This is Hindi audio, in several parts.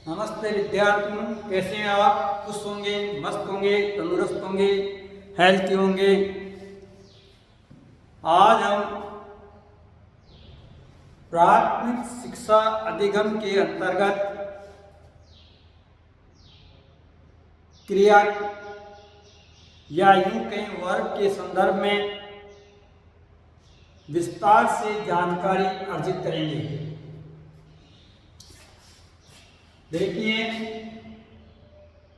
नमस्ते विद्यार्थियों, कैसे हैं आप? खुश होंगे, मस्त होंगे, तंदुरुस्त होंगे, हेल्थी होंगे। आज हम प्राथमिक शिक्षा अधिगम के अंतर्गत क्रिया या यूं कहीं वर्ग के संदर्भ में विस्तार से जानकारी अर्जित करेंगे। देखिए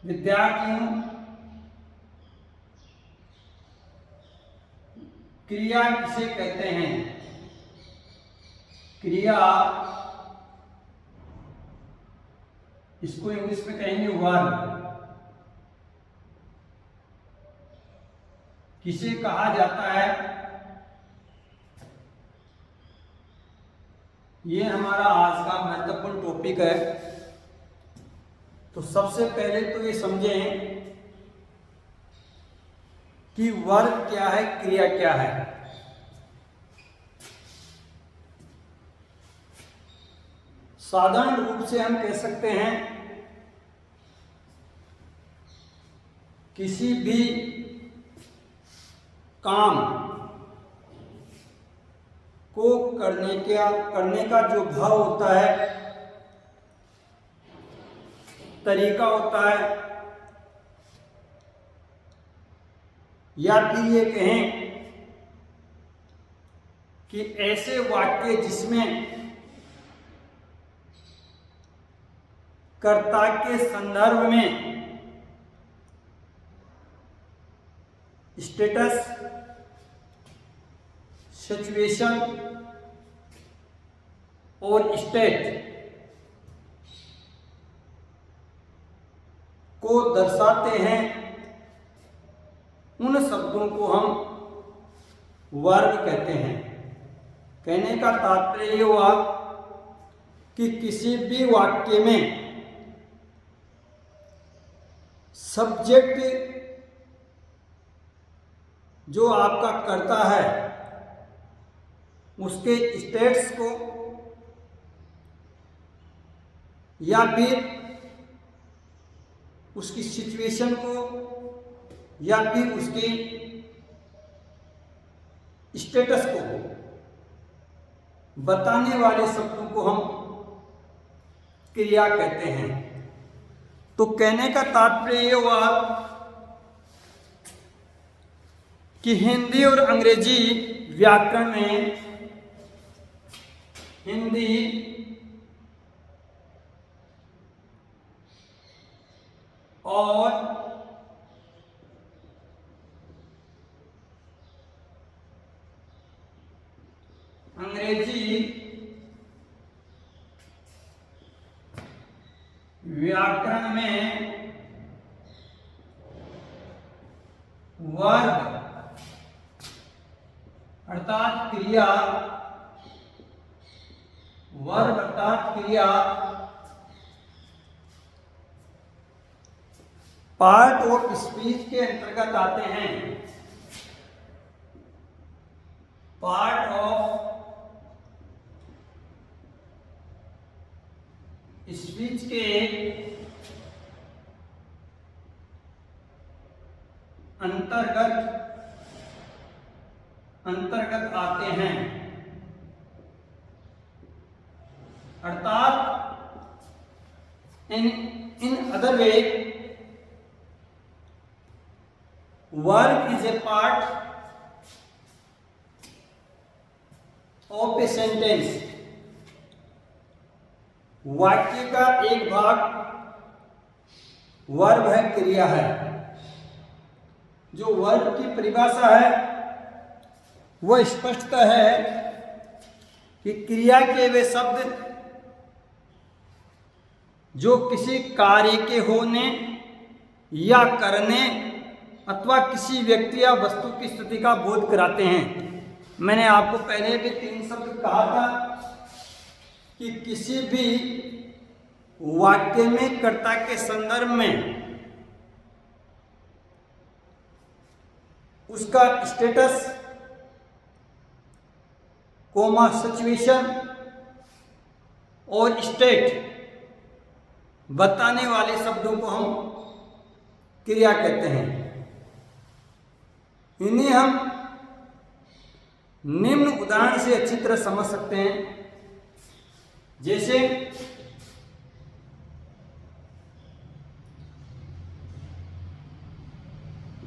विद्यार्थियों, क्रिया किसे कहते हैं? क्रिया, इसको इंग्लिश में कहेंगे वर्ब। किसे कहा जाता है? ये हमारा आज का महत्वपूर्ण टॉपिक है। तो सबसे पहले तो ये समझें कि वर्ब क्या है, क्रिया क्या है। साधारण रूप से हम कह सकते हैं किसी भी काम को करने का जो भाव होता है, तरीका होता है, या फिर ये कहें कि ऐसे वाक्य जिसमें कर्ता के संदर्भ में स्टेटस, सिचुएशन और स्टेट को दर्शाते हैं, उन शब्दों को हम वर्ब कहते हैं। कहने का तात्पर्य ये हुआ कि किसी भी वाक्य में सब्जेक्ट जो आपका कर्ता है उसके स्टेट्स को या फिर उसकी सिचुएशन को या फिर उसके स्टेटस को बताने वाले शब्दों को हम क्रिया कहते हैं। तो कहने का तात्पर्य ये हुआ कि हिंदी और अंग्रेजी व्याकरण में, हिंदी और अंग्रेजी व्याकरण में वर्ब अर्थात क्रिया, वर्ब अर्थात क्रिया पार्ट ऑफ स्पीच के अंतर्गत आते हैं। पार्ट ऑफ स्पीच के अंतर्गत आते हैं। अर्थात in other way verb is a part of a sentence. वाक्य का एक भाग वर्ब है, क्रिया है। जो वर्ब की परिभाषा है वह स्पष्टता है कि क्रिया के वे शब्द जो किसी कार्य के होने या करने अथवा किसी व्यक्ति या वस्तु की स्थिति का बोध कराते हैं। मैंने आपको पहले भी 3 शब्द कहा था कि किसी भी वाक्य में कर्ता के संदर्भ में उसका स्टेटस, कोमा, सिचुएशन और स्टेट बताने वाले शब्दों को हम क्रिया कहते हैं। इन्हें हम निम्न उदाहरण से अच्छी तरह समझ सकते हैं। जैसे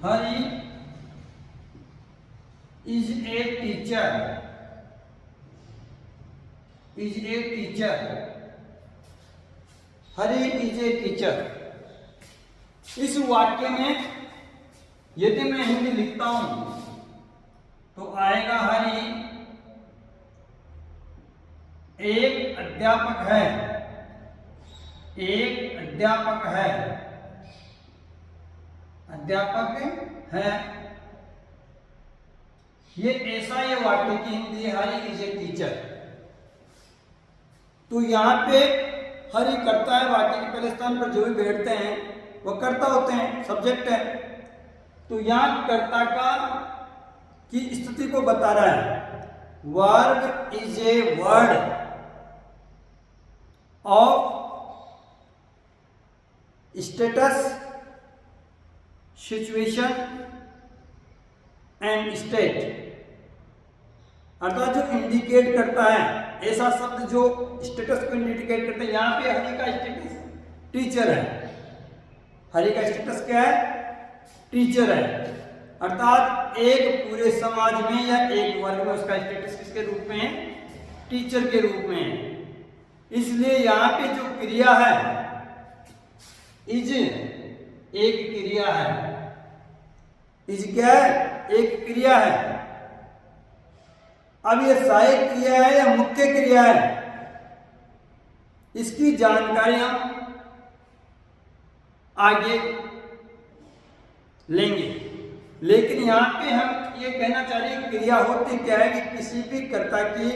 Hari is a teacher, is a teacher, Hari is a teacher. इस वाक्य में यदि मैं हिंदी लिखता हूं तो आएगा हरी एक अध्यापक है, एक अध्यापक है, अध्यापक है। ये ऐसा ये वाक्य की हिंदी है, हरी इज ए टीचर। तो यहां पे हरी करता है, वाक्य के पहले स्थान पर जो भी बैठते हैं वो कर्ता होते हैं, सब्जेक्ट है। तो यहां कर्ता का की स्थिति को बता रहा है। Verb is a word of status, situation and state, अर्थात जो इंडिकेट करता है, ऐसा शब्द जो स्टेटस को इंडिकेट करता है। यहां पे हरि का स्टेटस टीचर है, हरि का स्टेटस क्या है? टीचर है। अर्थात एक पूरे समाज में या एक वर्ग में उसका स्टेटस किसके रूप में है? टीचर के रूप में है। इसलिए यहां पे जो क्रिया है इज एक क्रिया है। इज क्या है? एक क्रिया है। अब ये सहायक क्रिया है या मुख्य क्रिया है, इसकी जानकारी हम आगे लेंगे। लेकिन यहां पे हम ये कहना चाह रहे हैं क्रिया होती क्या है कि किसी भी कर्ता की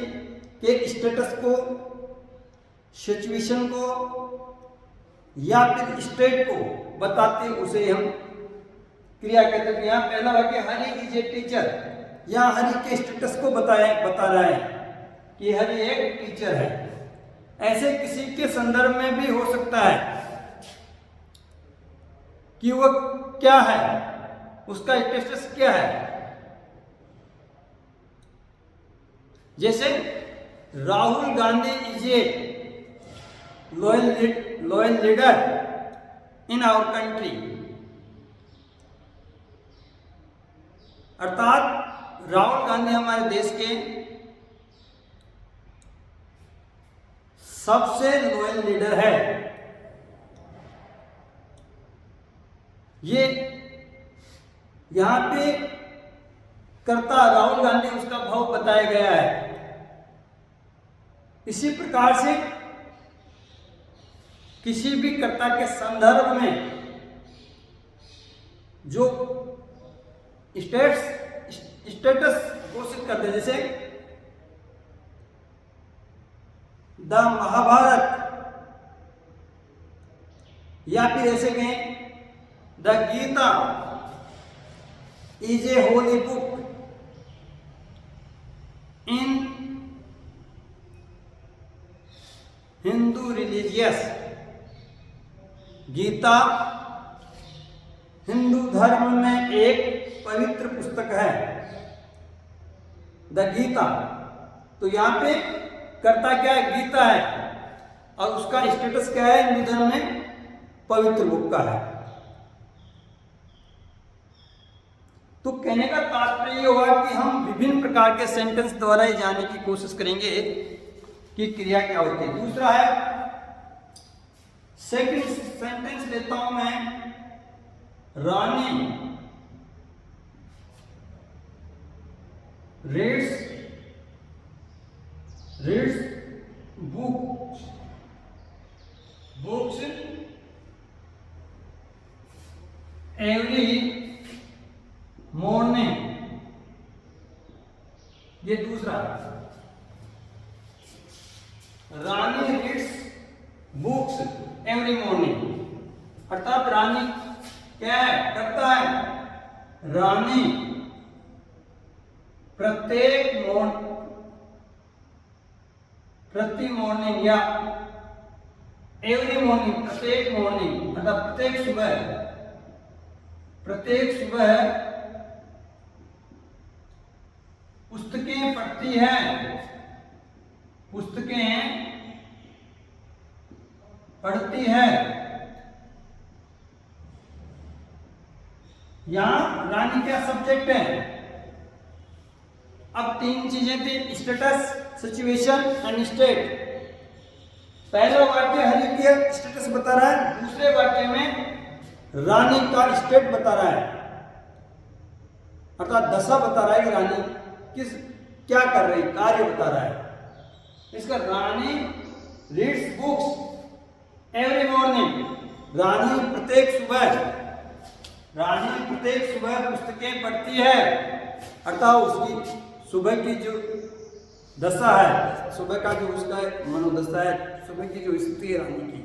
के स्टेटस को, सिचुएशन को या फिर स्टेट को बताते उसे हम क्रिया कहते हैं। यहाँ पहला वाक्य हरी इज ए टीचर, यहाँ हरी के स्टेटस को बता रहा है कि हरी एक टीचर है। ऐसे किसी के संदर्भ में भी हो सकता है कि वह क्या है, उसका स्टेटस क्या है। जैसे Rahul Gandhi is a loyal leader in our country, अर्थात राहुल गांधी हमारे देश के सबसे लॉयल लीडर है। ये यहां पे कर्ता राहुल गांधी उसका भाव बताया गया है। इसी प्रकार से किसी भी कर्ता के संदर्भ में जो स्टेटस घोषित करते हैं, जैसे द महाभारत या फिर ऐसे कहें the Gita is a holy book in Hindu religious, Gita Hindu धर्म में एक पवित्र पुस्तक है, द गीता। तो यहां पे कर्ता क्या है? गीता है, और उसका स्टेटस क्या है? हिंदू धर्म में पवित्र बुक का है। तो कहने का तात्पर्य होगा कि हम विभिन्न प्रकार के सेंटेंस द्वारा ये जानने की कोशिश करेंगे कि क्रिया क्या होती है। दूसरा है, सेकंड सेंटेंस लेता हूं मैं, रानी रीड्स बुक्स एवरी मॉर्निंग, ये दूसरा। रानी रीड्स बुक्स एवरी मॉर्निंग, अर्थात रानी क्या है? करता है। रानी प्रति मॉर्निंग या एवरी मॉर्निंग, प्रत्येक मॉर्निंग मतलब प्रत्येक सुबह पुस्तकें पढ़ती है, पुस्तकें पढ़ती है। यहां रानी क्या सब्जेक्ट है। अब तीन चीजें थी, स्टेटस, सिचुएशन एंड स्टेट। पहला वाक्य हरि के स्टेटस बता रहा है, दूसरे वाक्य में रानी का स्टेट बता रहा है, अर्थात दशा बता रहा है कि रानी क्या कर रही, कार्य बता रहा है। इसका रानी रीड्स बुक्स एवरी मॉर्निंग, रानी प्रत्येक सुबह पुस्तकें पढ़ती है, अर्थात उसकी सुबह की जो दशा है, सुबह का जो उसका मनोदशा है, सुबह की जो स्थिति है रानी की,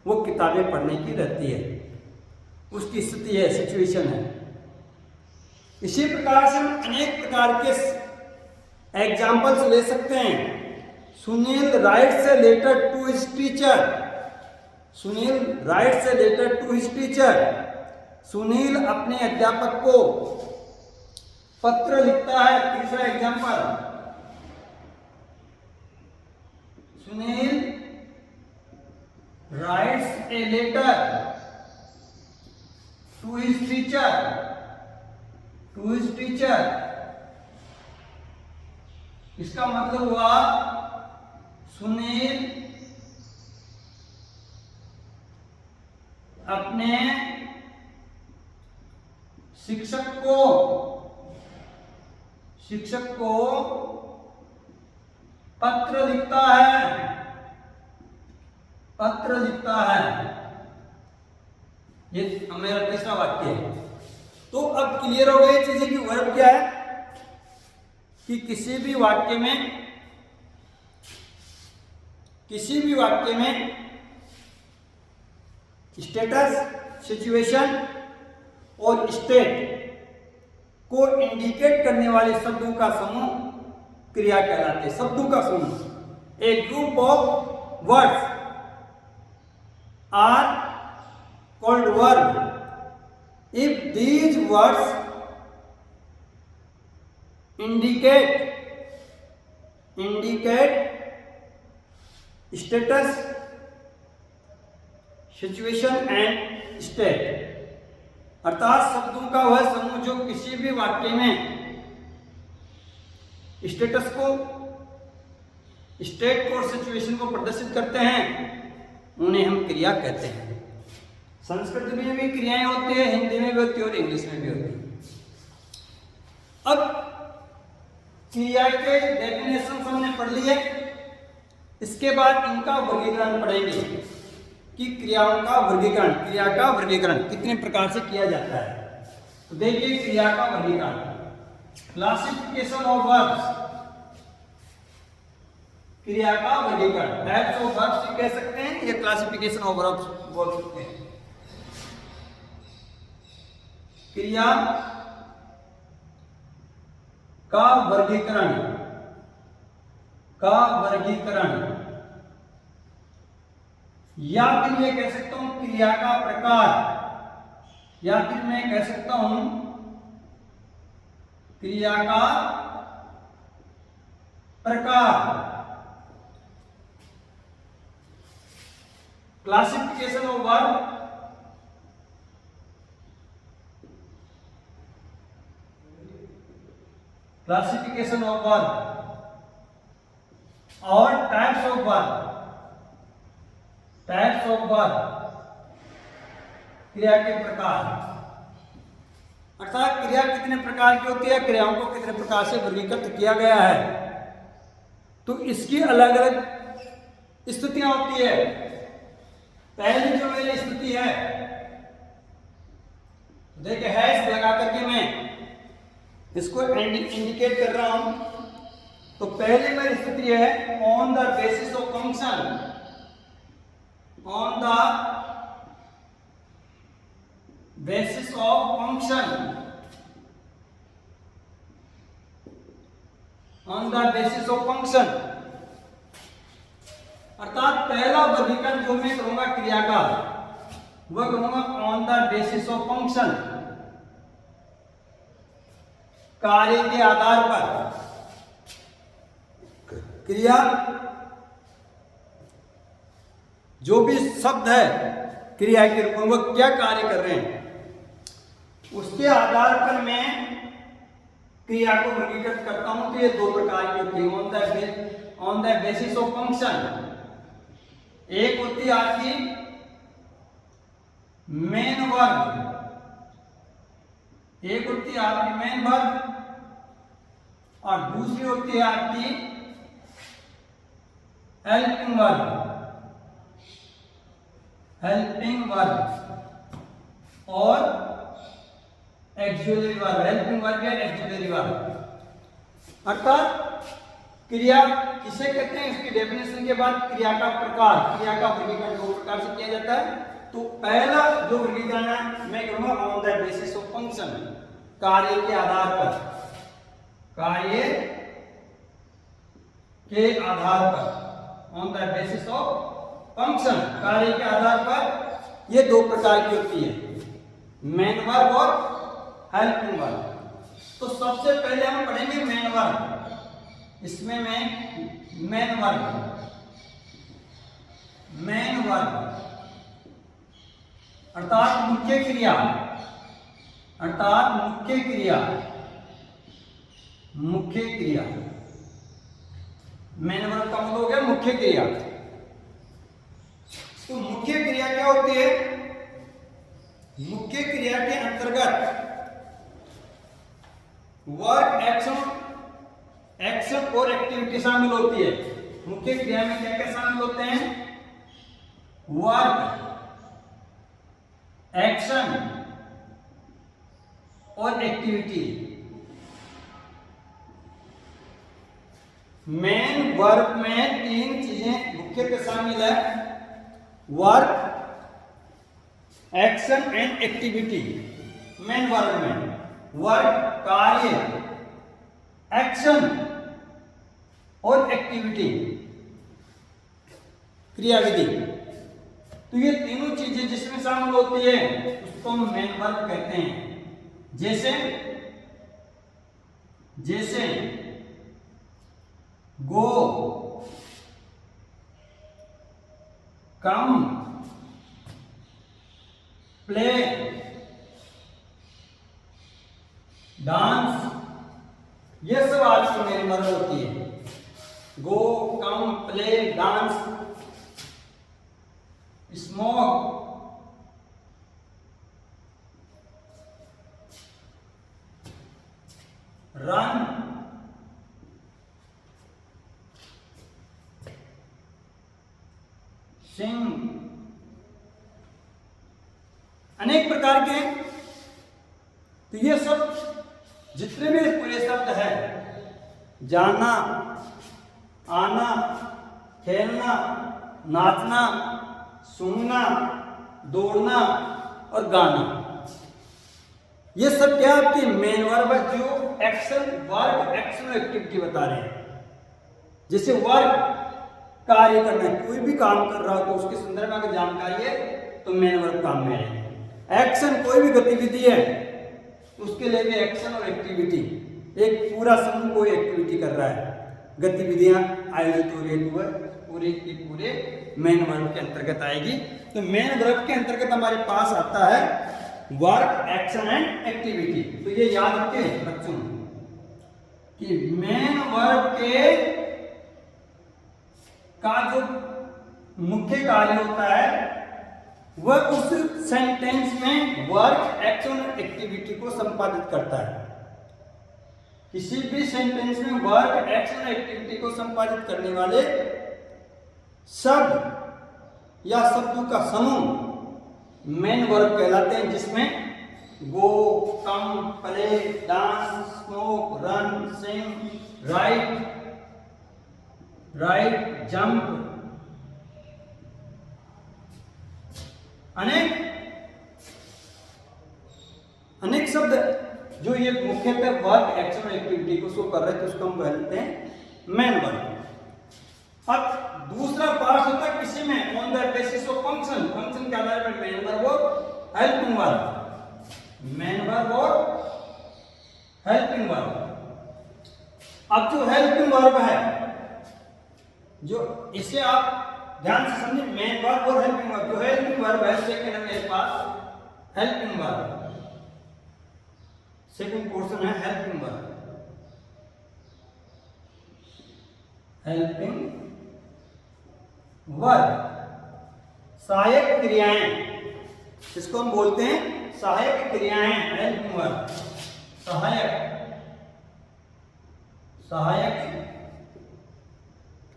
वो किताबें पढ़ने की रहती है, उसकी स्थिति है, सिचुएशन है। इसी प्रकार से हम अनेक प्रकार के एग्जाम्पल्स ले सकते हैं। Sunil writes a letter to his teacher, Sunil writes a letter to his teacher, Sunil अपने अध्यापक को पत्र लिखता है। तीसरा example, Sunil writes a letter to his teacher, इसका मतलब हुआ सुनील अपने शिक्षक को पत्र लिखता है। ये मेरा तीसरा वाक्य है। तो अब क्लियर हो गई चीजें कि वर्ब क्या है, कि किसी भी वाक्य में स्टेटस, सिचुएशन और स्टेट को इंडिकेट करने वाले शब्दों का समूह क्रिया कहलाते हैं। शब्दों का समूह, a group of words are called verb if these words indicate status, situation and state, अर्थात शब्दों का वह समूह जो किसी भी वाक्य में स्टेटस को, स्टेट को और सिचुएशन को प्रदर्शित करते हैं, उन्हें हम क्रिया कहते हैं। संस्कृत में भी क्रियाएं होती है, हिंदी में भी होती है और इंग्लिश में भी होती है। अब क्रिया के डेफिनेशन हमने पढ़ लिए, इसके बाद इनका वर्गीकरण पढ़ेंगे कि क्रिया का वर्गीकरण कितने प्रकार से किया जाता है। तो देखिए क्रिया का वर्गीकरण, क्लासिफिकेशन ऑफ वर्ब्स, क्रिया का वर्गीकरण, टाइप्स ऑफ वर्ब्स कह सकते हैं या क्लासिफिकेशन ऑफ वर्ब्स बोल सकते हैं। क्रिया का वर्गीकरण या फिर मैं कह सकता हूं क्रिया का प्रकार, या फिर मैं कह सकता हूं क्रिया का प्रकार। Classification of verb, classification of verb और टाइप्स ऑफ वर्ब, क्रिया के प्रकार, अर्थात क्रिया कितने प्रकार की होती है, क्रियाओं को कितने प्रकार से वर्गीकृत किया गया है। तो इसकी अलग अलग स्थितियां होती है। पहली जो मेरी स्थिति है, देखिए हैश लगा करके मैं इसको इंडिकेट कर रहा हूं। तो पहले मेरी स्थिति है on the basis of function, on the basis of function, on the basis of function. अर्थात पहला वर्गीकरण जो मैं करूंगा क्रिया का, वह करूंगा on the basis of function, कार्य के आधार पर। क्रिया जो भी शब्द है क्रिया के रूप में, वह क्या कार्य कर रहे हैं, उसके आधार पर मैं क्रिया को वर्गीकृत करता हूं। तो ये दो प्रकार की होती है on the basis of function. एक होती है आपकी मेन वर्ब, एक होती है आपकी मेन वर्ब, और दूसरी होती है आपकी हेल्पिंग वर्ब, हेल्पिंग वर्ब और एक्सुलरी वर्ब, हेल्पिंग वर्ब या एक्सुलरी वर्ब। अर्थात क्रिया किसे कहते हैं, इसकी डेफिनेशन के बाद क्रिया का प्रकार, क्रिया का वर्गीकरण दो प्रकार से किया जाता है। तो पहला जो वर्गीकरण है मैं कहूंगा on the basis of function, कार्य के आधार पर, कार्य के आधार पर, on the basis of function, कार्य के आधार पर। ये दो प्रकार की होती है, मेन वर्ब और हेल्पिंग वर्ब। तो सबसे पहले हम पढ़ेंगे मेन वर्ब। इसमें मैं मेन वर्ब, मेन वर्ब अर्थात मुख्य क्रिया, अर्थात मुख्य क्रिया, मुख्य क्रिया। मेन वर्ब का मतलब हो गया मुख्य क्रिया। तो मुख्य क्रिया क्या होती है, मुख्य क्रिया के अंतर्गत वर्क, एक्शन और एक्टिविटी शामिल होती है। मुख्य क्रिया में क्या क्या शामिल होते हैं, वर्क, एक्शन और एक्टिविटी। मेन वर्क में तीन चीजें मुख्यतः शामिल है, work, action and activity. Main work में वर्क कार्य, एक्शन और एक्टिविटी क्रियाविधि। तो ये तीनों चीजें जिसमें शामिल होती है उसको हम मेन वर्ब कहते हैं। जैसे जैसे गो, कम, प्ले, डांस, ये सब आपकी मेन वर्ब होती है। गो, कम, प्ले, डांस, स्मोक, रन, सिंग, अनेक प्रकार के। तो ये सब जितने भी पूरे शब्द है, जाना, आना, खेलना, नाचना, सूंघना, दौड़ना और गाना, ये सब क्या आपकी मेन वर्ब है जो एक्शन, वर्क, एक्शन एक्टिविटी बता रहे हैं। जैसे वर्क कार्य करना है, कोई भी काम कर रहा हो तो उसके संदर्भ में अगर जानकारी है तो मेन वर्ब काम में है। एक्शन कोई भी गतिविधि है उसके लिए भी एक्शन और एक्टिविटी, एक पूरा समूह कोई एक्टिविटी कर रहा है, गतिविधियां आयोजित हो रही है, पूरे के पूरे मेन वर्ब के अंतर्गत आएगी। तो मेन वर्ब के अंतर्गत हमारे पास आता है वर्क, एक्शन एंड एक्टिविटी। तो ये याद रखें बच्चों कि मेन वर्ब के का जो मुख्य कार्य होता है वह उस सेंटेंस में वर्क, एक्शन और एक्टिविटी को संपादित करता है। किसी भी सेंटेंस में वर्क, एक्शन और एक्टिविटी को संपादित करने वाले शब्द या शब्दों का समूह मेन वर्ब कहलाते हैं, जिसमें गो, कम, प्ले, डांस, स्मोक, रन, सिंग, राइट, जंप, अनेक शब्द जो ये मुख्यतः वर्क, एक्शन और एक्टिविटी को शो कर रहे थे उसको हम कहते हैं मेन वर्ब। अब दूसरा पार्ट फंक्शन, फंक्शन के आधार पर मेन वर्ब और हेल्पिंग वर्ब, मेन वर्ब और हेल्पिंग वर्ब। अब जो हेल्पिंग वर्ब है, जो इसे आप ध्यान से समझिए, मेन वर्ब और हेल्पिंग वर्ब। जो हेल्पिंग वर्ब है, सेकंड है मेरे पास हेल्पिंग वर्ब, सेकंड पोर्शन है हेल्पिंग वर्ब, हेल्पिंग वर्ब, सहायक क्रियाएं, इसको हम बोलते हैं सहायक क्रियाएं, हेल्पिंग वर्ब, सहायक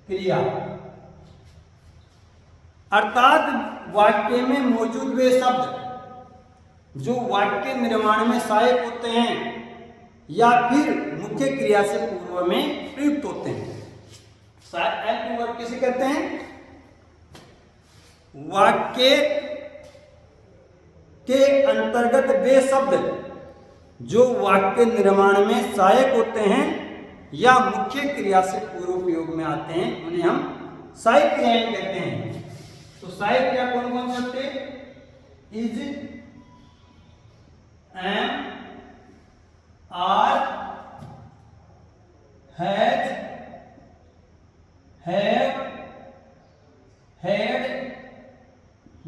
क्रिया, अर्थात वाक्य में मौजूद वे शब्द जो वाक्य निर्माण में सहायक होते हैं या फिर मुख्य क्रिया से पूर्व में प्रयुक्त होते हैं। हेल्पिंग वर्ब किसे कहते हैं? वाक्य के अंतर्गत वे शब्द जो वाक्य निर्माण में सहायक होते हैं या मुख्य क्रिया से पूर्व उपयोग में आते हैं, उन्हें हम सहायक क्रियाएं कहते हैं। तो सहायक क्रिया कौन कौन से होते हैं? Is, am, are, has, have, had,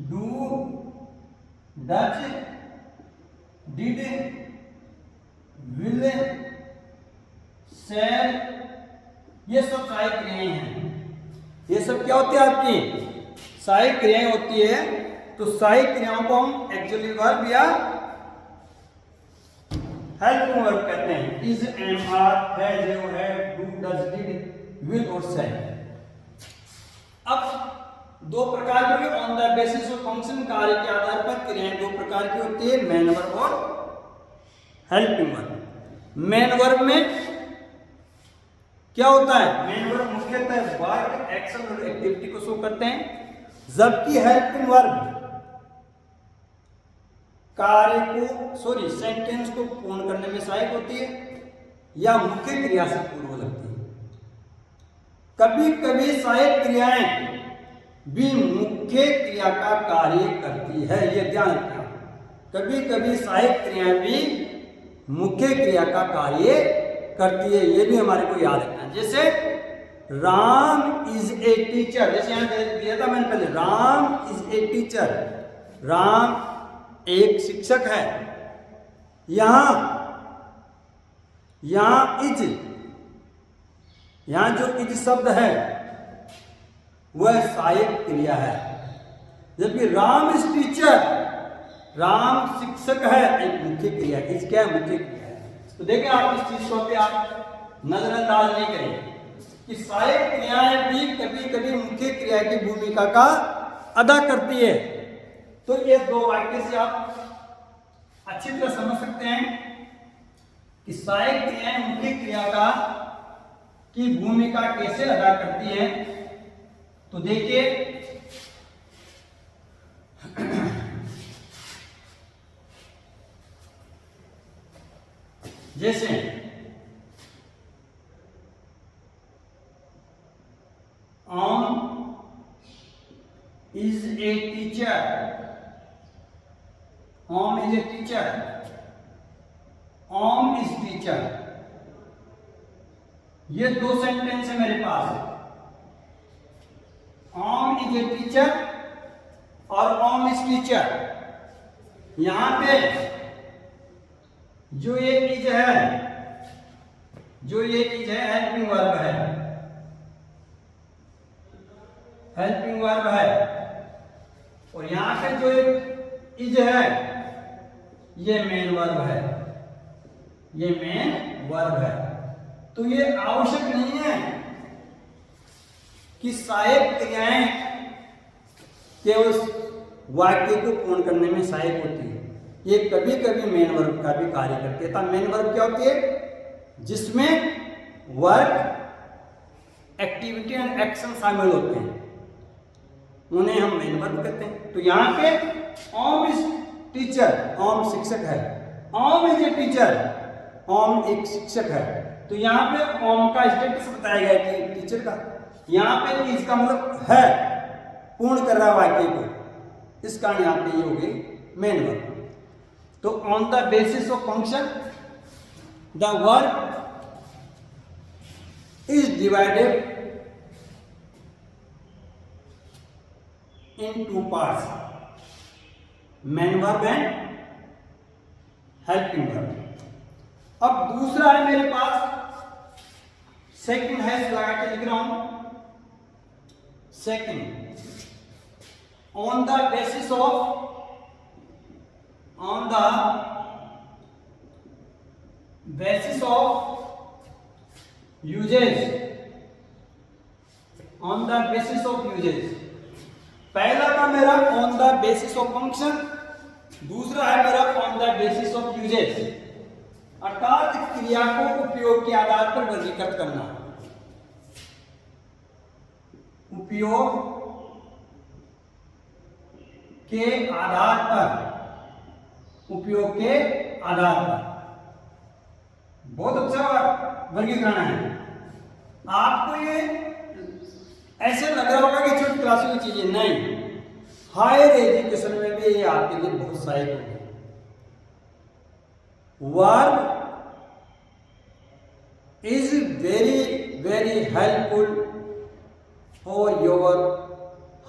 do, does, did, will, shall, ये सब सहायक क्रियाएं हैं। ये सब क्या होती है? आपकी सहायक क्रियाएं होती है। तो सहायक क्रियाओं को हम एक्चुअली वर्ब या हेल्पिंग वर्ब कहते हैं। Is, am, are, has, have, do, does, did, will और शैल। अब दो प्रकार के on the basis of function, कार्य के आधार पर क्रियाएं दो प्रकार की होती है, मेन वर्ब और हेल्पिंग वर्ब। मेन वर्ब में क्या होता है? मेन वर्ब मुख्यतः वर्क, एक्शन और एक्टिविटी को शो करते हैं, जबकि हेल्पिंग वर्ब सेंटेंस को पूर्ण करने में सहायक होती है या मुख्य क्रिया से पूर्व लगती है। कभी कभी सहायक क्रियाएं भी मुख्य क्रिया का कार्य करती है, ये ध्यान रखना। कभी कभी सहायक क्रियाएं भी मुख्य क्रिया का कार्य करती है, ये भी हमारे को याद रखना है। जैसे राम इज ए टीचर, जैसे यहां दिया था मैंने पहले, Ram is a teacher, Ram एक शिक्षक है। यहां जो इज शब्द है वह सहायक क्रिया है, जबकि राम इज टीचर, राम शिक्षक है, एक मुख्य क्रिया। इज क्या है? मुख्य क्रिया है। तो देखें आप इस चीज को आप नजरअंदाज नहीं करें कि सहायक क्रियाएं भी कभी कभी मुख्य क्रिया की भूमिका का अदा करती है। तो ये दो वाक्य से आप अच्छी तरह समझ सकते हैं कि सहायक क्रियाएं मुख्य क्रिया की भूमिका कैसे अदा करती है। तो देखिए, जैसे is a teacher, Om is a teacher, Om is teacher, ये दो सेंटेंस है मेरे पास। Om is a teacher और Om is teacher। यहां पे जो ये इज है हेल्पिंग वर्ब है, हेल्पिंग वर्ब है। और यहां पे जो इज है ये मेन वर्ब है, ये मेन वर्ब है। तो ये आवश्यक नहीं है कि सहायक क्रियाएं केवल वाक्य को पूर्ण करने में सहायक होती है, ये कभी कभी मेन वर्ब का भी कार्य करती है। मेन वर्ब क्या होती है? जिसमें वर्क, एक्टिविटी एंड एक्शन शामिल होते हैं, उन्हें हम मेन वर्ब कहते हैं। तो यहाँ पे ओम इज टीचर, ओम शिक्षक है, ओम इज ए टीचर, ओम एक शिक्षक है। तो यहाँ पे ओम का स्टेटस बताया गया कि टीचर का। यहाँ पे इसका मतलब है, पूर्ण कर रहा है वाक्य को, इस कारण यहाँ पे ये हो गई मेन वर्ब। तो on the basis of function the verb is divided in two parts, main verb and helping verb। अब दूसरा है मेरे पास, सेकंड हैश लगा के लिख रहा हूं, second on the basis of usages, on the basis of usages. पहला था मेरा on the basis of function, दूसरा है मेरा on the basis of usages, अर्थात क्रिया को उपयोग के आधार पर वर्गीकृत करना। उपयोग के आधार पर, उपयोग के आधार पर, बहुत अच्छा वर्गीकरण है। आपको ये ऐसे लग रहा होगा कि छोटी क्लासों की चीजें, नहीं, हायर एजुकेशन में भी ये आपके लिए बहुत सहायक होगी। Verb is very very helpful for your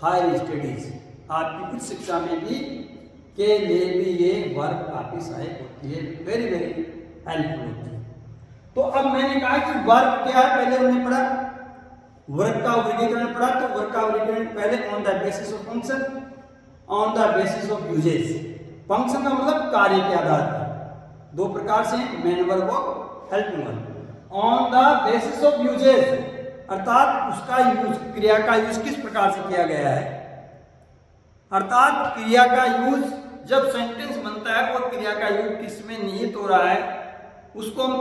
higher studies. आपकी उच्च शिक्षा में भी के लिए भी ये वर्ब काफी सहायक होती है, वेरी वेरी हेल्पफुल होती है। तो अब मैंने कहा कि वर्ब क्या है, पहले हमने पढ़ा, वर्ब का वर्गीकरण पढ़ा। तो वर्ब का वर्गीकरण पहले on the basis of function, on the basis of usages. Function का मतलब कार्य के आधार पर, दो प्रकार से, मेन वर्ब और helping verb. On the basis of usages अर्थात उसका यूज, क्रिया का यूज किस प्रकार से किया गया है, अर्थात क्रिया का यूज जब सेंटेंस बनता है और क्रिया का यूज किसमें निहित हो रहा है, उसको हम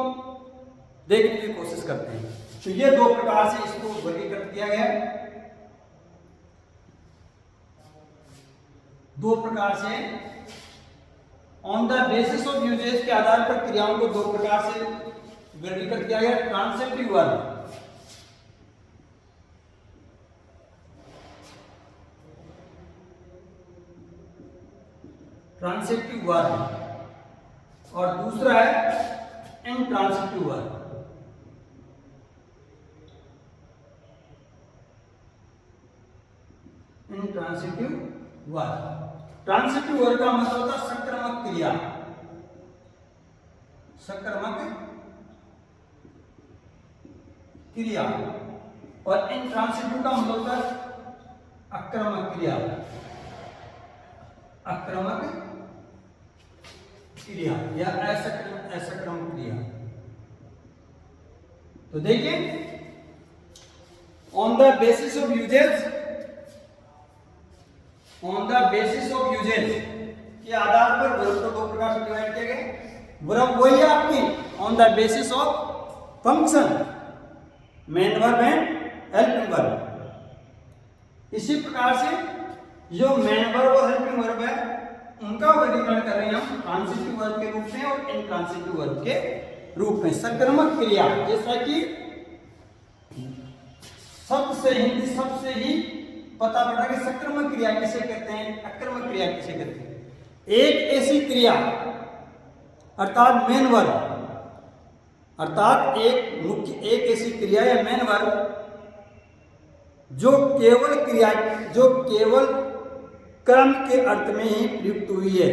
देखने की कोशिश करते हैं। तो ये दो प्रकार से इसको वर्गीकृत किया गया, दो प्रकार से on the basis of usages के आधार पर क्रियाओं को दो प्रकार से वर्गीकृत किया गया। ट्रांसिटिव वर्ब, ट्रांसिटिव वर्ब, और दूसरा है इनट्रांसिटिव वर्ब। इनट्रांसिटिव वर्ब, ट्रांसिटिव वर्ब का मतलब होता है सक्रमक क्रिया, सक्रमक क्रिया, और इनट्रांसिटिव का मतलब होता है आक्रमक क्रिया, आक्रमक क्रिया या असक्रमक क्रिया। तो देखिए, on the basis of usages, on the basis of usages के आधार पर वर्ब को दो प्रकार से डिवाइड किया गया। वर्ब वही है आपकी on the basis of function, main verb and helping verb. इसी प्रकार से जो मेन वर्ब और हेल्पिंग वर्ब है उनका वर्गीकरण कर रहे हैं हम ट्रांसिटिव वर्ब के रूप में और इनट्रांसिटिव वर्ब के रूप में। सक्रमक क्रिया, जैसा कि शब्द से, हिंदी शब्द से ही पता पड़ा कि सक्रमक क्रिया किसे कहते हैं, आक्रमक क्रिया किसे कहते हैं। एक ऐसी क्रिया अर्थात मेन वर्ब, अर्थात एक मुख्य, एक ऐसी क्रिया या मेन वर्ब जो केवल क्रिया, जो केवल क्रम के अर्थ में ही प्रयुक्त हुई है,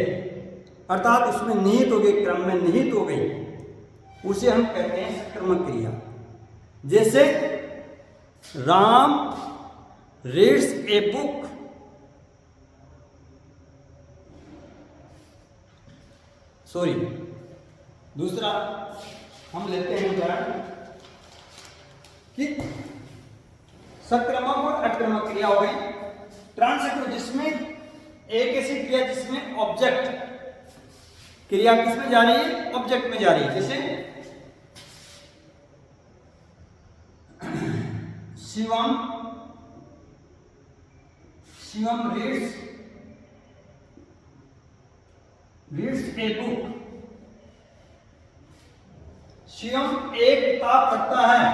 अर्थात उसमें निहित हो गई, क्रम में निहित हो गई, उसे हम कहते हैं सक्रमक क्रिया। जैसे Ram reads a book, sorry, दूसरा हम लेते हैं उदाहरण कि सक्रमक और अक्रमक क्रिया हो गई। ट्रांसिटिव, जिसमें एक ऐसी क्रिया जिसमें ऑब्जेक्ट, क्रिया किसमें जा रही है, ऑब्जेक्ट में जा रही है। जैसे Shivam, Shivam reads a book, Shivam एक किताब पढ़ता है,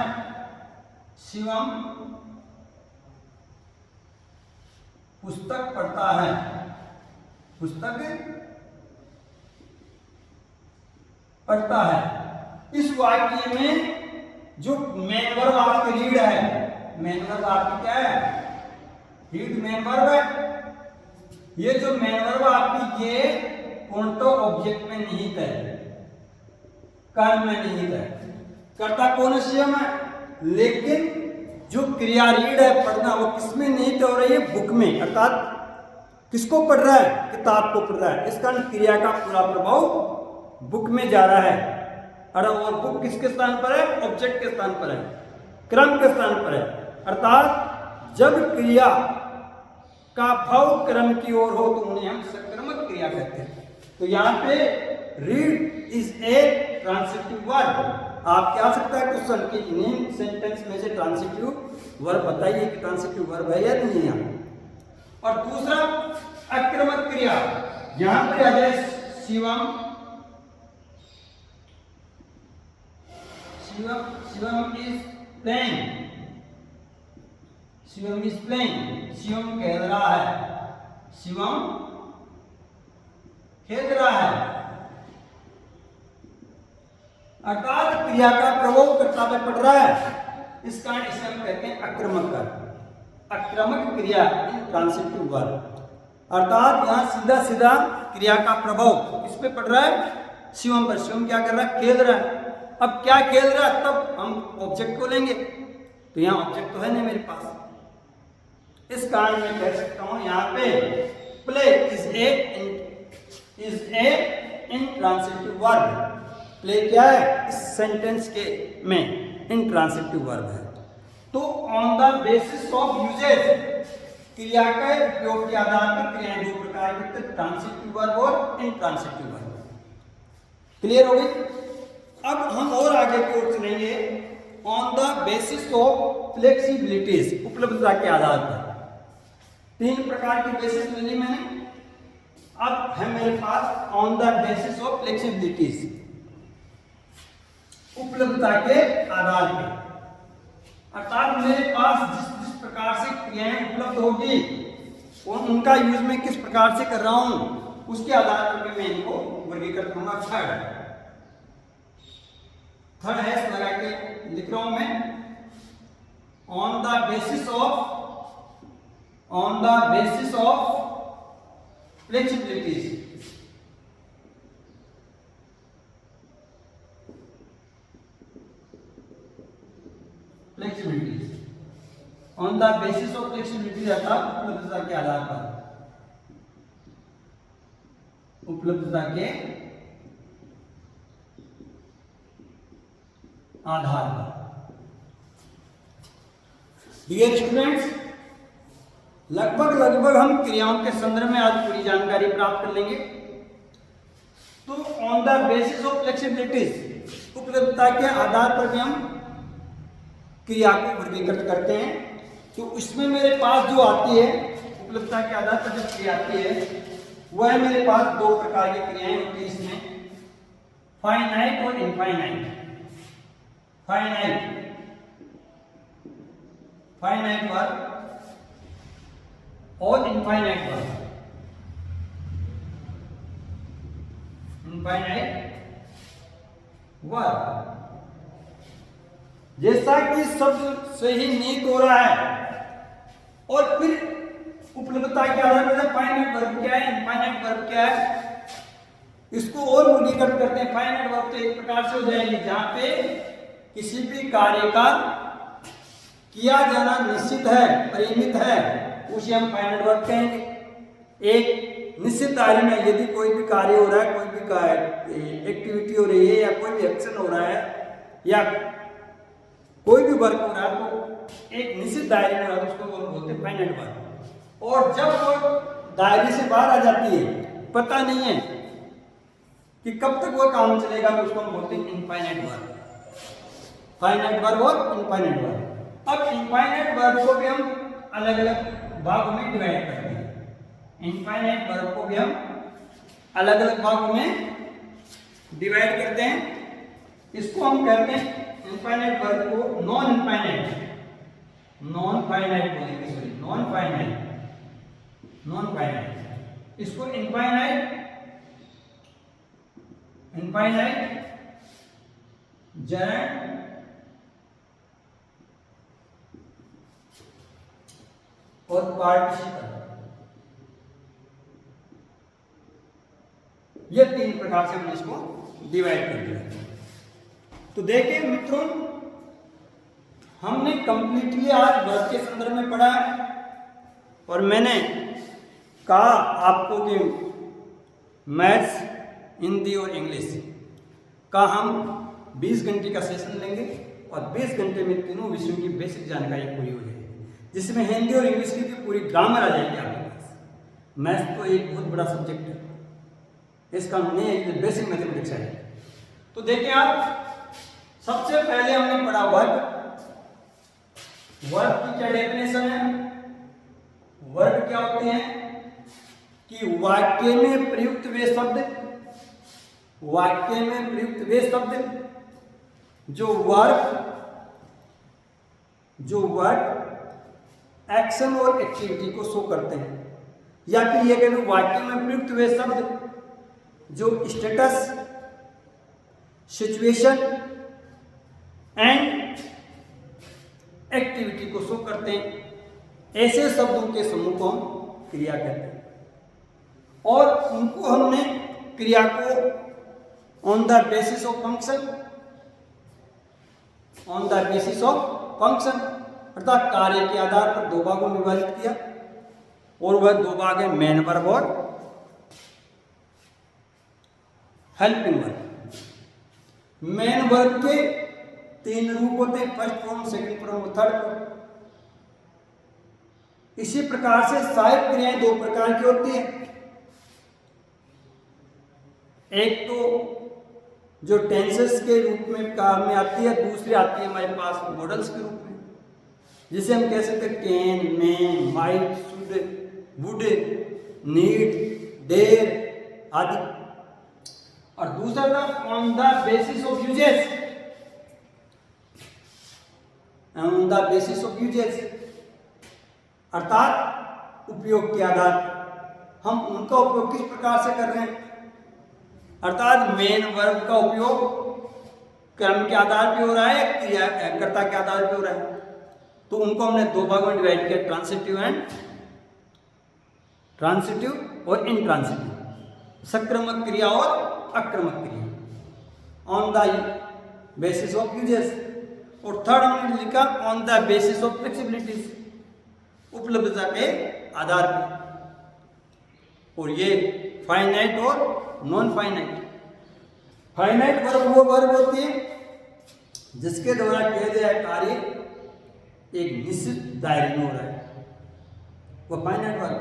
शिवम पुस्तक पढ़ता है। पुस्तक पढ़ता है। इस वाक्य में जो मेन वर्ब आपकी रीड है, मेन वर्ब आपकी क्या है, रीड मेन वर्ब है। ये जो मेन वर्ब आपकी ये पूर्णतः ऑब्जेक्ट में निहित है, कर्म में निहित है, कर्ता कौन स्वयं है, लेकिन जो क्रिया रीड है पढ़ना वो किसमें निहित हो रही है, बुक में, अर्थात किसको पढ़ रहा है, किताब को पढ़ रहा है। इस कारण क्रिया का पूरा प्रभाव बुक में जा रहा है। और बुक किसके स्थान पर है, ऑब्जेक्ट के स्थान पर है, क्रम के स्थान पर है। अर्थात जब क्रिया का भाव क्रम की ओर हो तो उन्हें हम सक्रमक क्रिया कहते हैं। तो यहाँ पे read is a transitive verb. आप क्या आ सकता है क्वेश्चन की इन सेंटेंस में से ट्रांसिटिव वर्ब बताइए कि ट्रांसिटिव वर्ब है या नहीं है यहाँ। और दूसरा अक्रमक क्रिया, यहाँ पे आ जाए Shivam, Shivam is playing, Shivam is playing, Shivam खेल रहा है, शिवम खेल रहा है। अर्थात क्रिया का प्रभाव कर्ता पे पड़ रहा है, इस कारण इसे हम कहते हैं अक्रमक कर्म, अक्रमक क्रिया इन ट्रांसिटिव वर्ब। अर्थात यहां सीधा सीधा क्रिया का प्रभाव किस पे पड़ रहा है, शिवम पर। शिवम क्या कर रहा है, खेल रहा है। अब क्या खेल रहा है, तब हम ऑब्जेक्ट को लेंगे, तो यहां ऑब्जेक्ट तो है नहीं मेरे पास, इस कारण मैं कह सकता हूं यहां पे play is a intransitive verb. Play क्या है, इस सेंटेंस के में इंट्रांसिटिव वर्ब है। तो on the basis of usages, क्रिया के उपयोग के आधार पर क्रियाएं दो प्रकार की, ट्रांसिटिव वर्ब और इंट्रांसिटिव वर्ब। क्लियर हो गई। अब हम और आगे की ओर चलेंगे। On the basis of flexibilities, उपलब्धता के आधार पर। तीन प्रकार की बेसिस मिली मैंने। अब है मेरे pass on the basis of flexibilities, उपलब्धता के आधार पर। अर्थात मेरे पास जिस प्रकार से क्रियाएं उपलब्ध होगी और उनका यूज मैं किस प्रकार से कर रहा हूं, उसके आधार पर मैं इनको वर्गीकृत करूंगा। थर्ड है लगा के लिख रहा हूं मैं, on the basis of flexibilities, on the basis of flexibilities अर्थात उपलब्धता के आधार पर, उपलब्धता के आधार पर। डियर स्टूडेंट्स, लगभग हम क्रियाओं के संदर्भ में आज पूरी जानकारी प्राप्त कर लेंगे। तो on the basis of flexibilities, उपलब्धता के आधार पर भी हम क्रिया को वर्गीकृत करते हैं। तो इसमें मेरे पास जो आती है, उपलब्धता के आधार पर जो क्रिया आती है, वह मेरे पास दो प्रकार की क्रियाएं होती है इसमें, फाइनाइट और इनफाइनाइट। फाइनाइट वर्ब और इनफाइनाइट वर्ब। जैसा कि शब्द से ही नीत हो रहा है और फिर उपलब्धता के आधार पर फाइनाइट वर्ब क्या है, इनफाइनाइट वर्ब क्या है, इसको और वर्गीकृत करते हैं। फाइनाइट वर्ब तो एक प्रकार से हो जाएगी जहां पे किसी भी कार्य का किया जाना निश्चित है, परिमित है, उसे हम फाइनाइट वर्ब कहेंगे। एक निश्चित दायरे में यदि कोई भी कार्य हो रहा है, कोई भी एक्टिविटी हो रही है, या कोई भी एक्शन हो रहा है, या कोई भी वर्क हो रहा है, तो एक निश्चित दायरे में हो, उसको बोलते हैं फाइनाइट वर्ब। और जब वो दायरे से बाहर आ जाती है, पता नहीं है कि कब तक वो काम चलेगा, तो उसको हम बोलते हैं इनफाइनाइट वर्ब। फाइनाइट वर्ब और इनफाइनाइट वर्ब। अब इनफाइनाइट वर्ब को भी हम अलग अलग भागों में डिवाइड करते हैं। इनफाइनाइट वर्ब को भी हम अलग अलग भागों में डिवाइड करते हैं। इसको हम कहते हैं इनफाइनाइट वर्ब को नॉन फाइनाइट बोलेंगे, सॉरी नॉन फाइनाइट। इसको इनफाइनाइट जर्न और पार्टिसिपल, ये 3 प्रकार से हमने इसको डिवाइड कर दिया। तो देखिए मित्रों, हमने कंप्लीटली आज वर्ब के संदर्भ में पढ़ा है और मैंने कहा आपको कि मैथ्स, हिंदी और इंग्लिश का हम 20 घंटे का सेशन लेंगे और 20 घंटे में तीनों विषयों की बेसिक जानकारी पूरी हो जाएगी, जिसमें हिंदी और इंग्लिश की भी पूरी ग्रामर आ जाएगी आपके पास। मैथ्स तो एक बहुत बड़ा सब्जेक्ट है, इसका नहीं बेसिक मैथमेटिक्स है। तो देखिए आप, सबसे पहले हमने पढ़ा वर्ब। वर्ब की क्या डेफिनेशन है? वर्ब क्या होते हैं कि वाक्य में प्रयुक्त वे शब्द, वाक्य में प्रयुक्त वे शब्द जो वर्ब एक्शन और एक्टिविटी को शो करते हैं, या फिर ये कह लो वाक्य में प्रयुक्त वे शब्द जो स्टेटस, सिचुएशन एंड एक्टिविटी को शो करते हैं, ऐसे शब्दों के समूह को हम क्रिया कहते हैं। और उनको हमने क्रिया को on the basis of function अर्थात कार्य के आधार पर 2 भागों में विभाजित किया, और वह 2 भाग है मेन वर्ब और हेल्पिंग वर्ब। मेन वर्ब के 3 रूप होते हैं, फर्स्ट फॉर्म, सेकंड फॉर्म और थर्ड फॉर्म। इसी प्रकार से सहायक क्रियाएं 2 प्रकार की होती हैं। एक तो जो टेंसेस के रूप में काम में आती है, दूसरी आती है हमारे पास मॉडल्स के रूप में, जिसे हम कह सकते हैं can, may, might, should, would, need, dare आदि। और दूसरा था on the basis of usages, on the basis of usages अर्थात उपयोग के आधार पर। हम उनका उपयोग किस प्रकार से कर रहे हैं, अर्थात मेन वर्ब का उपयोग कर्म के आधार पे हो रहा है, क्रिया कर्ता के आधार पे हो रहा है। तो उनको हमने 2 भागों में डिवाइड किया, ट्रांसिटिव और इनट्रांसिटिव, सक्रमक क्रिया और अक्रमक क्रिया, on the basis of uses. और थर्ड हमने लिखा on the basis of flexibilities, उपलब्धता के आधार पर। और ये फाइनाइट और नॉन फाइनाइट। फाइनाइट वर्ब वो वर्ब होती है जिसके द्वारा किया गया कार्य एक निश्चित दायरे में हो रहा है, वो फाइनाइट वर्ब।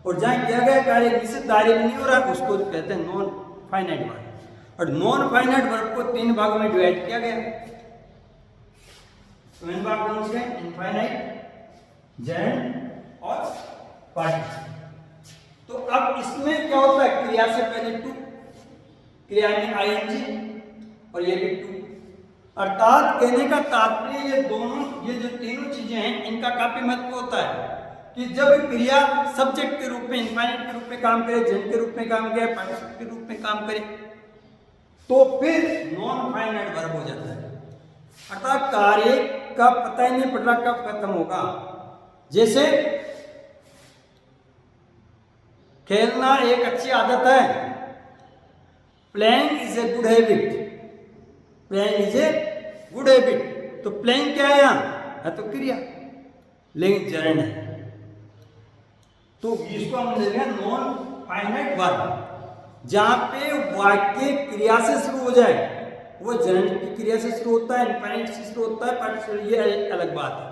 और जहां किया गया कार्य एक निश्चित दायरे में नहीं हो रहा है, उसको कहते हैं नॉन फाइनाइट वर्ब। और नॉन फाइनाइट वर्ब को 3 भागों में डिवाइड किया गया। तो इन भाग कौन से हैं? इनफाइनाइट, जर्न और पार्टिसिपल। तो अब इसमें क्या होता है, क्रिया से पहले टू, क्रिया में आईएनजी और ये भी टू। अर्थात कहने का तात्पर्य ये जो तीनों चीजें हैं, इनका काफी महत्व होता है कि जब क्रिया सब्जेक्ट के रूप में, इनफाइनाइट के रूप में काम करे, जर्न के रूप में काम करे, पार्टिसिपल के रूप में काम करे, तो फिर नॉन फाइनाइट वर्ब हो जाता है। अर्थात कार्य का पता ही नहीं पड़ रहा कब खत्म होगा। जैसे खेलना एक अच्छी आदत है, playing is a good habit, playing is a good habit. तो प्लेइंग क्या है यहाँ है तो क्रिया, लेकिन जर्न है, तो इसको हम ले लेंगे नॉन फाइनाइट वर्ब। जहां पे वाक्य क्रिया से शुरू हो जाए, वो जर्न की क्रिया से शुरू होता है, इनफाइनाइट से शुरू होता है, पार्टिसिपल, ये एक अलग बात है।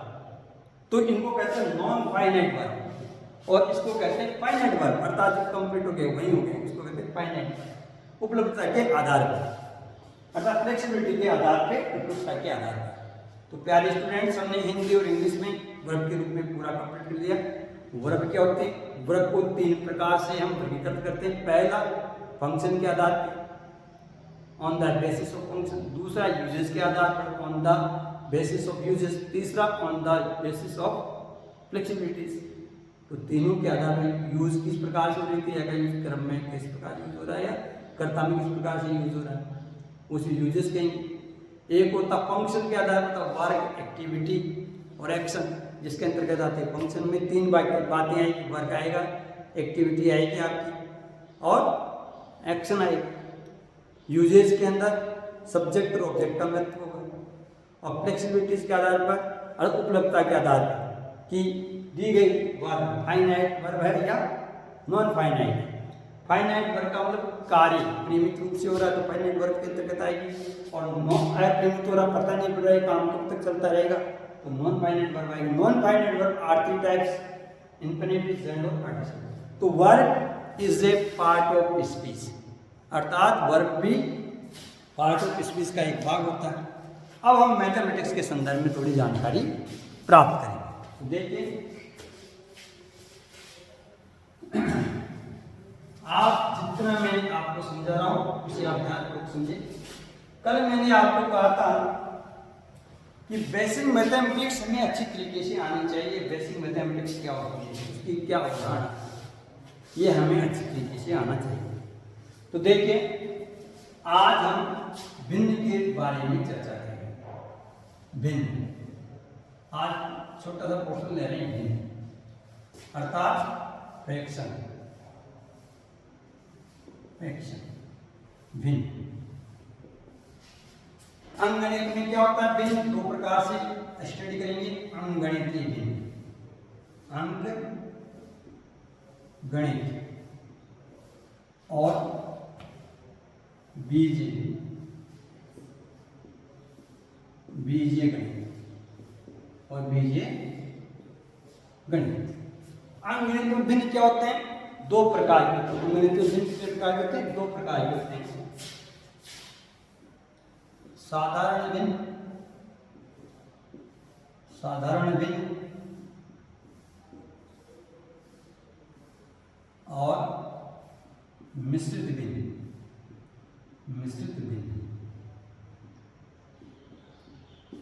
तो इनको कहते हैं नॉन फाइनाइट वर्ब और इसको कहते हैं फाइनाइट वर्ब। अर्थात जो कंप्लीट हो गए वही हो गए, इसको कहते हैं फाइनाइट। उपलब्धता के आधार पर, अर्थात फ्लेक्सिबिलिटी के आधार पर, उपलब्धता के आधार पर। तो प्यारे स्टूडेंट्स, हमने हिंदी और इंग्लिश में वर्ब के रूप में पूरा कंप्लीट कर लिया। वर्ब क्या होते हैं? वर्ब को 3 प्रकार से हम वर्गीकृत करते हैं। पहला फंक्शन के आधार पर, on the basis of function. दूसरा यूजेस के आधार पर, on the basis of uses. तीसरा on the basis of flexibilities, तो तीनों के आधार पर यूज किस प्रकार से हो रही थी, या यूज क्रम में किस प्रकार यूज हो रहा है, या कर्ता में किस प्रकार से यूज हो रहा है, उस यूजेस कहेंगे। एक होता फंक्शन के आधार पर वर्क, एक्टिविटी और एक्शन, जिसके अंतर्गत आते हैं फंक्शन में तीन बातें आएगी, वर्क आएगा, एक्टिविटी आएगी आपकी और एक्शन आएगी। यूजेस के अंदर सब्जेक्ट और ऑब्जेक्ट का महत्व होगा और फ्लेक्सिबिलिटीज के आधार पर और उपलब्धता के आधार पर कि दी गई वर्ब फाइनाइट वर्ब है या नॉन फाइनाइट। फाइनाइट वर्ब का मतलब कार्य परिमित रूप से हो रहा है तो फाइनाइट वर्ब के अंतर्गत आएगी, और नॉन परिमित हो रहा पता नहीं पड़ रहा है काम कब तक चलता रहेगा तो नॉन फाइनाइट वर्ब आएगी। Non finite verb are three types, infinitive, gerund और पार्टिसिपल। तो verb is a part of speech, अर्थात वर्ब भी पार्ट ऑफ स्पीच का एक भाग होता है। अब हम मैथमेटिक्स के संदर्भ में थोड़ी जानकारी प्राप्त करेंगे। तो देखिए आप जितना मैं आपको समझा रहा हूं उसे आप ध्यानपूर्वक समझे। कल मैंने आपको कहा था कि बेसिक मैथमेटिक्स हमें अच्छी तरीके से आनी चाहिए। बेसिक मैथमेटिक्स क्या होती है, उसकी क्या अवधारणा, ये हमें अच्छी तरीके से आना चाहिए। तो देखिए आज हम भिन्न के बारे में चर्चा करेंगे। भिन्न, आज छोटा सा पोर्शन ले रहे हैं भिन्न, अर्थात फ्रैक्शन, भिन्न। अंकगणित में क्या होता है, भिन्न दो प्रकार से स्टडी करेंगे। अंकगणितीय भिन्न, अंक गणित और बीजीय गणित और बीजीय गणित। अंकगणित में भिन्न क्या होते हैं, दो प्रकार के। अंकगणित में भिन्न कितने प्रकार के होते हैं, दो प्रकार के होते हैं। साधारण भिन्न, साधारण भिन्न और मिश्रित भिन्न, मिश्रित भिन्न।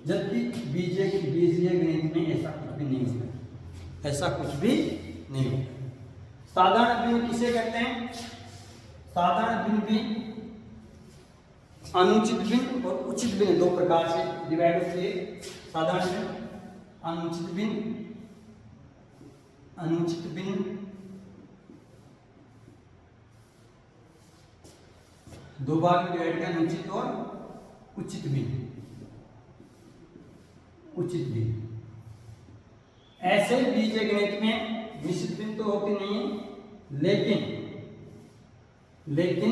जबकि बीजीय गणित में ऐसा कुछ भी नहीं होता, ऐसा कुछ भी नहीं होता। साधारण भिन्न किसे कहते हैं, साधारण भिन्न भी अनुचित भिन्न और उचित भिन्न दो प्रकार से डिवाइड होते हैं। साधारण भिन्न, अनुचित भिन्न, अनुचित भिन्न दो भाग में डिवाइड किया, अनुचित और उचित भिन्न, उचित भिन्न। ऐसे बीजीय गणित में मिश्रित भिन्न तो होती नहीं है, लेकिन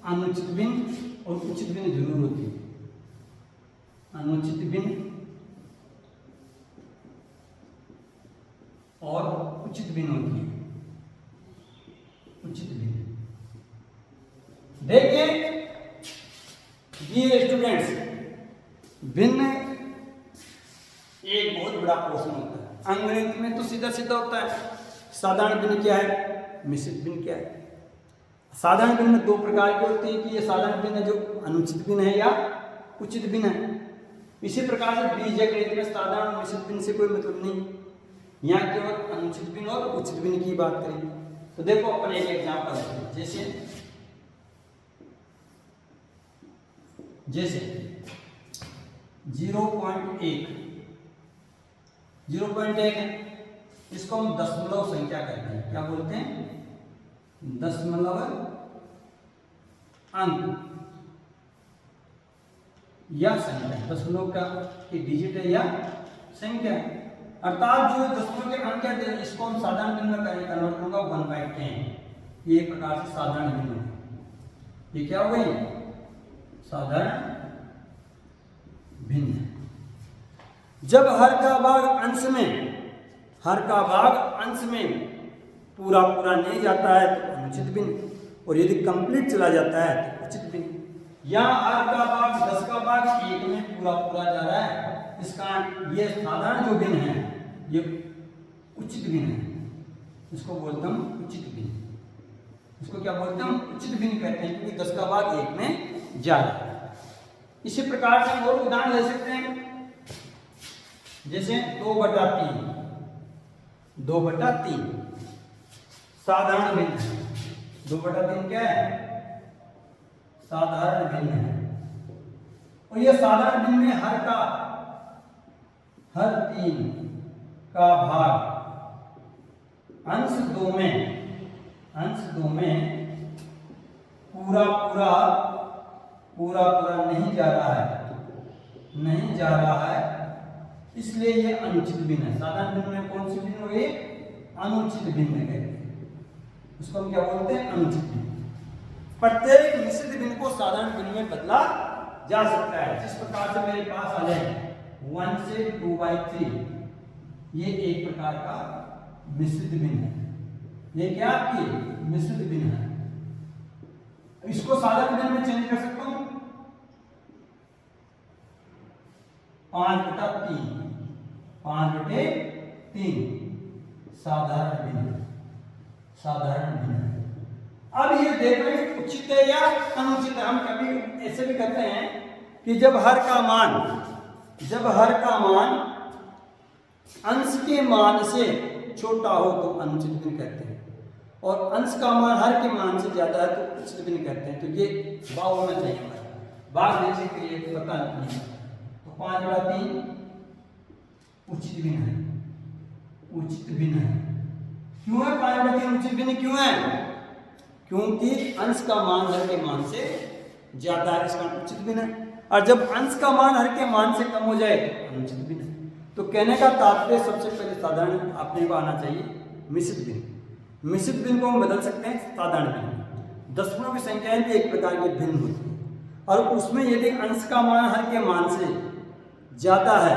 अनुचित भिन्न और उचित भिन्न जरूर होती है। अनुचित भिन्न और उचित भिन्न होती है, उचित भिन्न। देखिए ये स्टूडेंट्स, भिन्न एक बहुत बड़ा पोर्शन होता है। अंकगणित में तो सीधा सीधा होता है। साधारण भिन्न क्या है, मिश्रित भिन्न क्या है। साधारण भिन्न दो प्रकार के होते हैं कि ये साधारण भिन्न जो अनुचित भिन्न है या उचित भिन्न है। इसी प्रकार से बीजीय गणित में साधारण और मिश्रित भिन्न से कोई मतलब नहीं, यहाँ केवल अनुचित भिन्न और उचित भिन्न की बात करेंगे। तो देखो अपन एक एग्जांपल है, जैसे 0.1 है, इसको हम दशमलव संख्या कहते हैं। क्या बोलते हैं, दशमलव अंक या संख्या। दशमलव का डिजिट है या संख्या, अर्थात जो दशमलव के अंक है इसको हम साधारण भिन्न में कन्वर्ट होगा 1/10। ये एक प्रकार से साधारण भिन्न है। ये क्या हो गई, साधारण भिन्न। जब हर का भाग अंश में पूरा नहीं जाता है तो अनुचित भिन्न, और यदि कंप्लीट चला जाता है तो उचित भिन्न। या हर का भाग 10 का भाग 1 में पूरा जा रहा है, इसका ये साधारण जो भिन्न है ये उचित भिन्न है, इसको बोलते हम उचित भिन्न। इसको क्या बोलते हैं, उचित भिन्न कहते हैं, क्योंकि 10 का भाग 1 में जा रहा है। इसी प्रकार से और उदाहरण ले सकते हैं, जैसे 2/3, 2/3 साधारण भिन्न है। 2/3 क्या है? साधारण भिन्न है। और ये साधारण भिन्न में हर 3 का भाग अंश 2 में पूरा नहीं जा रहा है, इसलिए ये अनुचित भिन्न है। साधारण भिन्न में कौन सी भिन्न हो गई? अनुचित भिन्न कहते हैं उसको। हम क्या बोलते हैं? अनुचित भिन्न। प्रत्येक मिश्रित भिन्न को साधारण भिन्न में बदला जा सकता है। जिस प्रकार से मेरे पास आ जाए 1 से 2/3, ये एक प्रकार का मिश्रित भिन्न है। ये क्या आपकी मिश्रित भिन्न है। इसको साधारण भिन्न में चेंज कर सकता हूं 5/3 साधारण भिन्न। अब ये देख रहे हैं उचित है या अनुचित है। हम कभी ऐसे भी करते हैं कि जब हर का मान अंश के मान से छोटा हो तो अनुचित भिन्न कहते हैं, और अंश का मान हर के मान से ज्यादा है तो उचित भिन्न कहते हैं। तो ये भाव होना चाहिए हमारा। भाग देने के लिए पता नहीं है। तो 5/3 उचित भिन्न है। क्यों है 5/3 उचित भिन्न? क्यों है? क्योंकि अंश का मान हर के मान से ज्यादा है, इसका उचित भिन्न है। और जब अंश का मान हर के मान से कम हो जाए तो अनुचित भिन्न है। तो कहने का तात्पर्य सबसे पहले साधारण अपने को आना चाहिए मिश्रित भिन्न। मिश्रित भिन्न को हम बदल सकते हैं साधारण भिन्न। दशमलव की संख्याएं भी एक प्रकार की भिन्न होती है, और उसमें यदि अंश का मान हर के मान से ज्यादा है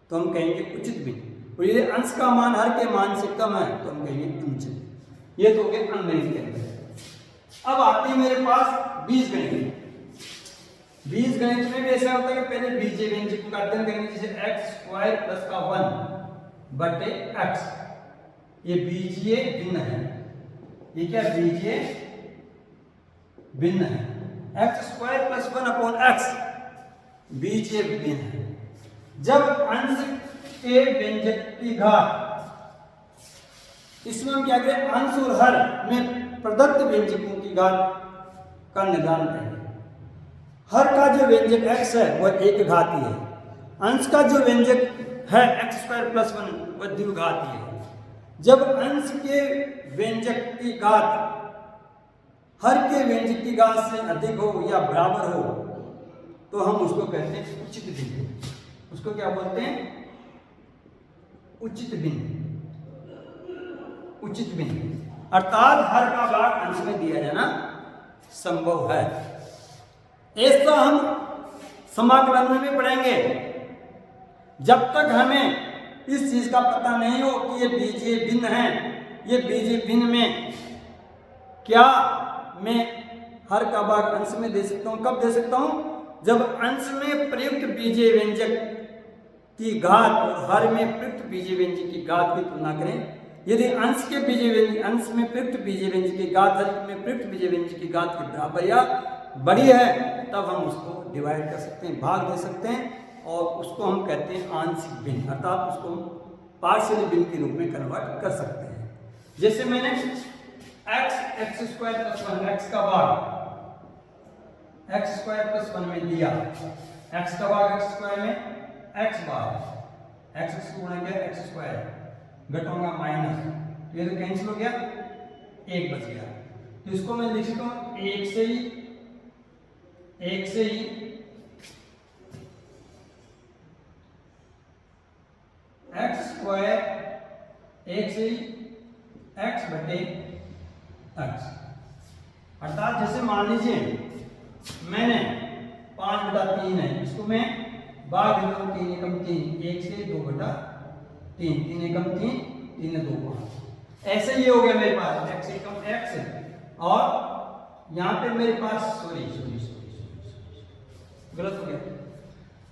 तो हम कहेंगे उचित भिन्न, और यदि अंश का मान हर के मान से कम है तो हम कहेंगे अनुचित। ये तो हो गए अंगगणित के अंदर। अब आते हैं मेरे पास बीजगणित। बीजगणित में भी ऐसा होता है कि पहले बीजीय व्यंजक का अध्ययन करेंगे, जैसे x² + 1/x। ये बीजीय भिन्न है। ये क्या बीजीय भिन्न है? x² + 1/x बीजीय भिन्न है। जब अंश के व्यंजक की घात, इसमें हम क्या करें? अंश और हर में प्रदत्त व्यंजकों की घात का निर्धारण करेंगे। हर का जो व्यंजक x है वह एक घाती है। अंश का जो व्यंजक है x² + 1 वह द्विघाती है। जब अंश के व्यंजक की घात हर के व्यंजक की घात से अधिक हो या बराबर हो तो हम उसको कहते हैं उचित भिन्न। उसको क्या बोलते हैं? उचित भिन्न। अर्थात हर का भाग अंश में दिया जाना संभव है। ऐसा हम समाकलन में भी पढ़ेंगे। जब तक हमें इस चीज का पता नहीं हो कि ये बीजीय भिन्न है, ये बीजीय भिन्न में क्या मैं हर का भाग अंश में दे सकता हूं? कब दे सकता हूं? जब अंश में प्रयुक्त बीजीय व्यंजक की घात और हर में प्रयुक्त बीजीय व्यंजक की घात की तुलना करें। यदि अंश में प्रयुक्त बीजीय व्यंजक की घात हर में प्रयुक्त बीजीय व्यंजक की घात के बराबर या बड़ी है, तब हम उसको डिवाइड कर सकते हैं, भाग दे सकते हैं, और उसको हम कहते हैं आंशिक भिन्न। अर्थात उसको पार्शियल भिन्न के रूप में कन्वर्ट कर सकते हैं। जैसे मैंने x² + 1 का भाग x² + 1 में दिया। x का भाग x² में x बार x को गुणा किया x², घटाऊंगा माइनस, तो ये तो कैंसिल हो गया, 1 बच गया। तो इसको मैं लिख सकता हूं 1 से ही x²x/x। अर्थात जैसे मान लीजिए मैंने 5/3 है, इसको मैं भाग देता हूं 3 एकम 3, 1 से 2/3, 3 एकम 3, 3 2 5। ऐसे ये हो गया मेरे पास x एकम x, और यहां पे मेरे पास सॉरी गलत हो गया।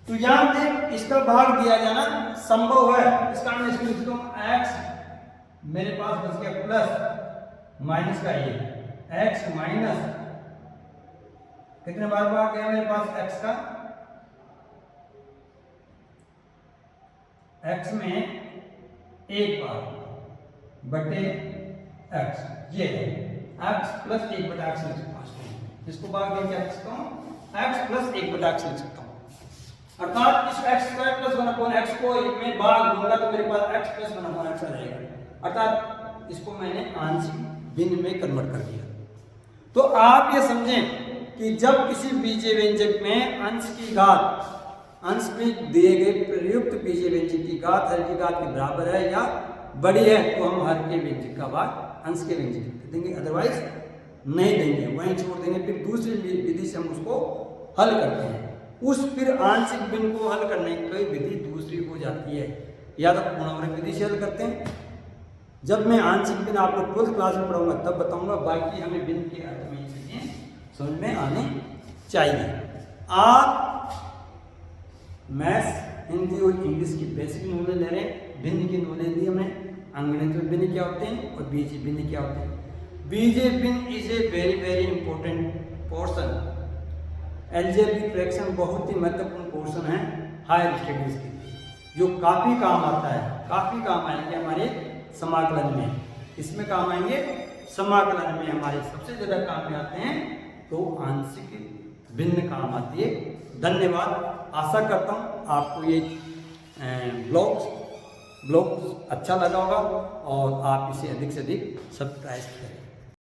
तो यहां पे इसका भाग दिया जाना संभव है। इस कारण मैं इसको लिखता हूं x, मेरे पास बच गया प्लस माइनस का ये x माइनस कितने बार भाग गया मेरे पास x का, x में 1 बार बटे x, ये है x प्लस 1 बटा x लिख सकता हूँ, इसको भाग देके लिख सकता हूँ x प्लस 1 बटा x लिख सकता हूँ। अर्थात इस x square plus 1 upon x को में भाग दूंगा तो मेरे पास x प्लस 1 अपॉन x आ जाएगा। अर्थात इसको मैंने आंशिक भिन्न में कन्वर्ट कर दिया। तो आप ये समझें कि जब किसी बीजीय व्यंजक में अंश की घात, अंश में दिए गए प्रयुक्त बीजीय व्यंजक की घात हर की घात के बराबर है या बड़ी है तो हम हर के व्यंजक का भाग अंश के व्यंजक लिख देंगे, अदरवाइज नहीं देंगे, वहीं छोड़ देंगे। फिर दूसरी विधि से हम उसको हल करते हैं। उस फिर आंशिक भिन्न को हल करने की विधि दूसरी हो जाती है, या तो पुनरावृत्त विधि से हल करते हैं। जब मैं आंशिक भिन्न आपको 12th क्लास में पढ़ाऊंगा तब बताऊंगा, बाकी हमें भिन्न के अर्थ में चीजें समझ में आनी चाहिए। आप मैथ्स, हिंदी और इंग्लिश की बेसिक नॉलेज ले रहे हैं, भिन्न की नॉलेज दी हमें, अंगणित में भिन्न क्या होते हैं और बीजीय भिन्न क्या होते हैं। बीजीय भिन्न is a very very important portion. Algebraic fraction बहुत ही महत्वपूर्ण पोर्शन है हायर स्टडीज के, जो काफ़ी काम आता है, काफ़ी काम आएंगे हमारे समाकलन में। इसमें काम आएंगे समाकलन में, हमारे सबसे ज़्यादा काम में आते हैं तो आंशिक भिन्न काम आती है। धन्यवाद। आशा करता हूँ आपको ये ब्लॉग अच्छा लगा होगा और आप इसे अधिक से अधिक सब्सक्राइब करें।